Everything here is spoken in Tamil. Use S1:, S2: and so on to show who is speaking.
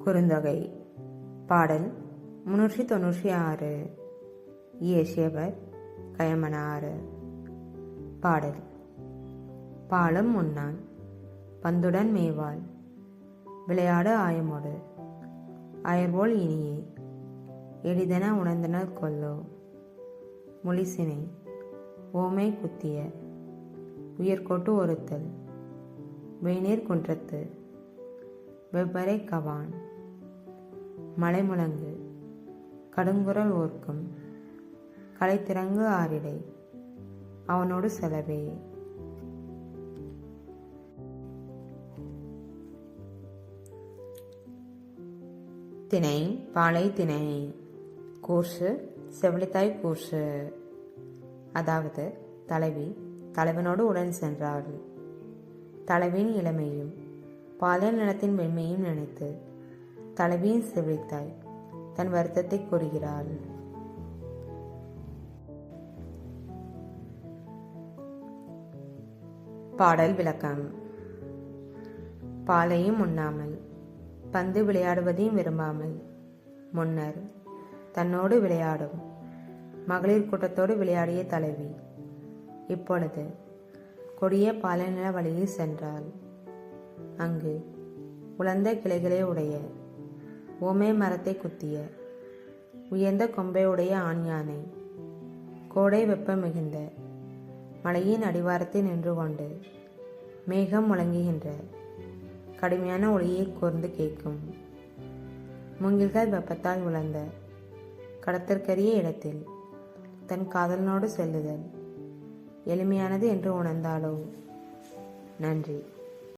S1: குறுந்தொகை பாடல் 396. இயேசுவர் கயமனார். பாடல். பாலம் முன்னான் பந்துடன் மேவாள் விளையாடு ஆயமோடு அயர்வோல் இனியே எளிதென உணர்ந்தனர் கொல்லோ முளிசினை ஓமை குத்திய உயர்கோட்டு ஒருத்தல் வெய்நீர் குன்றத்து வெவ்வரை கவான் மலைமுழங்கு கடுங்குரல் ஓர்க்கும் களைத்திறங்கு ஆரிடை அவனோடு செலவே. திணை பாலை திணை. கூர்சு செவிலித்தாய் கூர்சு. அதாவது தலைவி தலைவனோடு உடன் சென்றாள். தலைவியின் இளமையும் பாலியல் நிலத்தின் வெண்மையும் நினைத்து தலைவியின் செவிலித்தாய் தன் வருத்தத்தை கூறுகிறாள். பாடல் விளக்கம். பாலையும் உண்ணாமல் பந்து விளையாடுவதையும் விரும்பாமல் முன்னர் தன்னோடு விளையாடும் மகளிர் கூட்டத்தோடு விளையாடிய தலைவி இப்பொழுது கொடிய பாலைநில வழியில் சென்றாள். அங்கு உலர்ந்த கிளைகளை உடைய ஓமை மரத்தை குத்திய உயர்ந்த கொம்பை உடைய ஆண் யானை கோடை வெப்பம் மிகுந்த மலையின் அடிவாரத்தில் நின்று கொண்டு மேகம் முழங்குகின்ற கடுமையான ஒளியை கூர்ந்து கேட்கும். மூங்கில்கள் வெப்பத்தால் உலர்ந்த கடத்திற்கரிய இடத்தில் தன் காதலனோடு செல்லுதல் எளிமையானது என்று உணர்ந்தாளோ. நன்றி.